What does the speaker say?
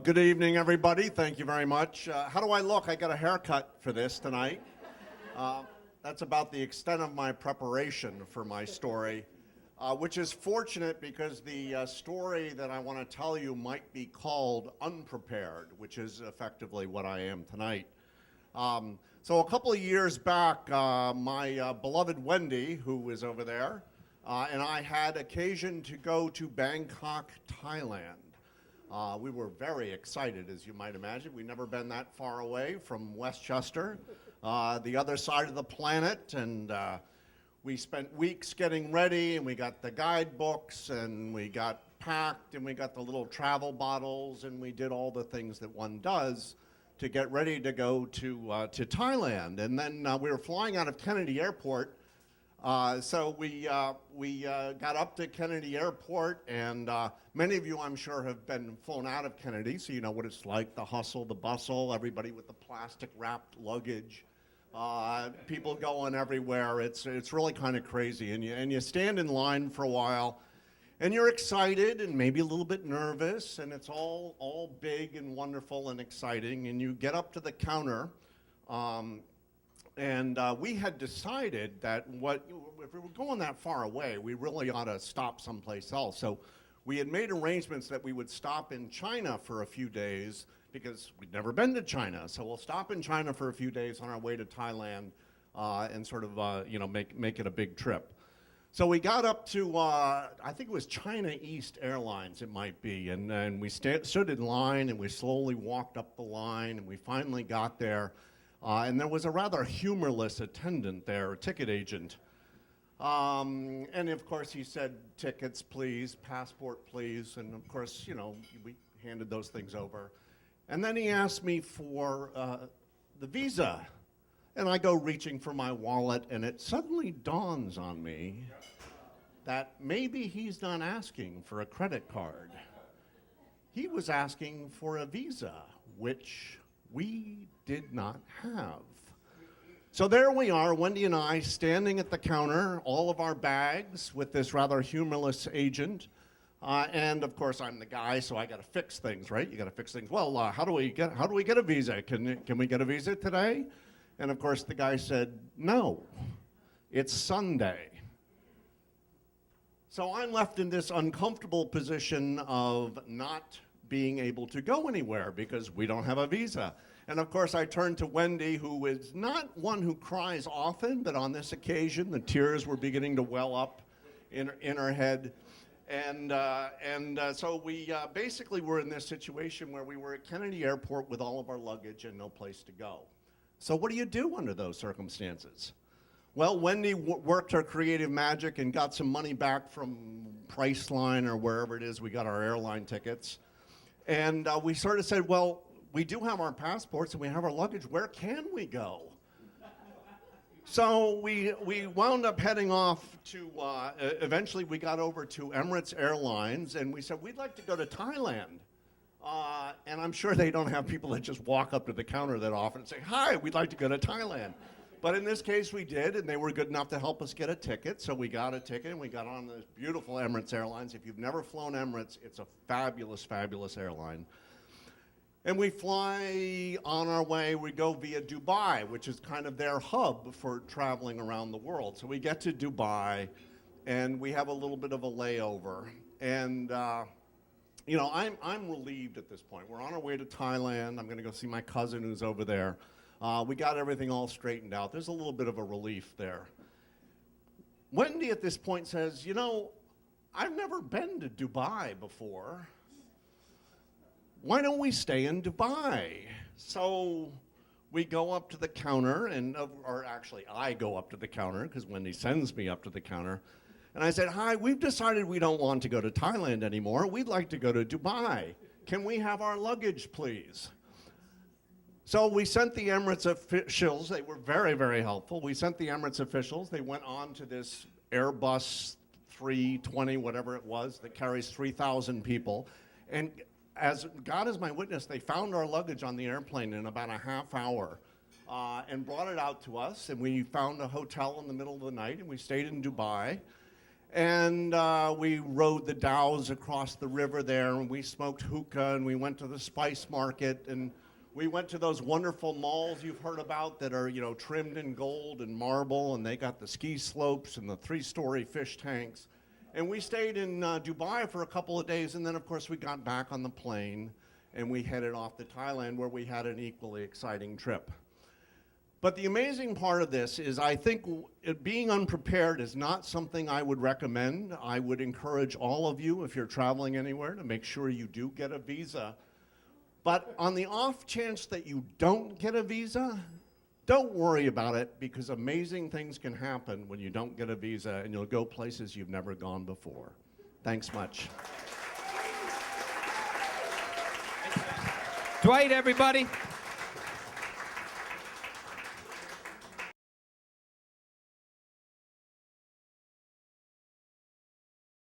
Good evening, everybody. Thank you very much. How do I look? I got a haircut for this tonight. That's about the extent of my preparation for my story, which is fortunate because the story that I want to tell you might be called Unprepared, which is effectively what I am tonight. So a couple of years back, my beloved Wendy, who is over there, and I had occasion to go to Bangkok, Thailand. We were very excited, as you might imagine. We'd never been that far away from Westchester, the other side of the planet, and we spent weeks getting ready, and we got the guidebooks, and we got packed, and we got the little travel bottles, and we did all the things that one does to get ready to go to Thailand. And then we were flying out of Kennedy Airport. So we got up to Kennedy Airport, and many of you, I'm sure, have been flown out of Kennedy, so you know what it's like, the hustle, the bustle, everybody with the plastic-wrapped luggage, people going everywhere. It's really kind of crazy, and you stand in line for a while, and you're excited and maybe a little bit nervous, and it's all big and wonderful and exciting, and you get up to the counter, and we had decided that if we were going that far away, we really ought to stop someplace else. So we had made arrangements that we would stop in China for a few days because we'd never been to China. So we'll stop in China for a few days on our way to Thailand and sort of make it a big trip. So we got up to, I think it was China East Airlines, it might be, and we stood in line and we slowly walked up the line and we finally got there. And there was a rather humorless attendant there, a ticket agent. And of course he said, tickets, please, passport, please. And of course, we handed those things over. And then he asked me for the visa. And I go reaching for my wallet, and it suddenly dawns on me that maybe he's not asking for a credit card. He was asking for a visa, which we did not have. So there we are, Wendy and I, standing at the counter, all of our bags with this rather humorless agent. And of course, I'm the guy, so I got to fix things, right? You got to fix things. Well, how do we get a visa? Can we get a visa today? And of course, the guy said, no, it's Sunday. So I'm left in this uncomfortable position of not being able to go anywhere because we don't have a visa. And of course, I turned to Wendy, who is not one who cries often, but on this occasion, the tears were beginning to well up in her head. And so we basically were in this situation where we were at Kennedy Airport with all of our luggage and no place to go. So what do you do under those circumstances? Well, Wendy worked her creative magic and got some money back from Priceline or wherever it is we got our airline tickets. And we sort of said, well, we do have our passports and we have our luggage. Where can we go? So we wound up heading off to, eventually we got over to Emirates Airlines, and we said, we'd like to go to Thailand. And I'm sure they don't have people that just walk up to the counter that often and say, hi, we'd like to go to Thailand. But in this case, we did, and they were good enough to help us get a ticket. So we got a ticket, and we got on this beautiful Emirates Airlines. If you've never flown Emirates, it's a fabulous, fabulous airline. And we fly on our way, we go via Dubai, which is kind of their hub for traveling around the world. So we get to Dubai, and we have a little bit of a layover. And, I'm relieved at this point. We're on our way to Thailand. I'm going to go see my cousin who's over there. We got everything all straightened out. There's a little bit of a relief there. Wendy at this point says, I've never been to Dubai before. Why don't we stay in Dubai? So we go up to the counter, or actually I go up to the counter because Wendy sends me up to the counter. And I said, hi, we've decided we don't want to go to Thailand anymore. We'd like to go to Dubai. Can we have our luggage, please? So we sent the Emirates officials. They were very, very helpful. We sent the Emirates officials. They went on to this Airbus 320, whatever it was, that carries 3,000 people. And as God is my witness, they found our luggage on the airplane in about a half hour and brought it out to us. And we found a hotel in the middle of the night, and we stayed in Dubai. And we rode the dhows across the river there, and we smoked hookah, and we went to the spice market, and we went to those wonderful malls you've heard about that are, trimmed in gold and marble, and they got the ski slopes and the 3-story fish tanks. And we stayed in Dubai for a couple of days, and then, of course, we got back on the plane, and we headed off to Thailand, where we had an equally exciting trip. But the amazing part of this is I think being unprepared is not something I would recommend. I would encourage all of you, if you're traveling anywhere, to make sure you do get a visa. But on the off chance that you don't get a visa, don't worry about it, because amazing things can happen when you don't get a visa, and you'll go places you've never gone before. Thanks much. Dwight, everybody.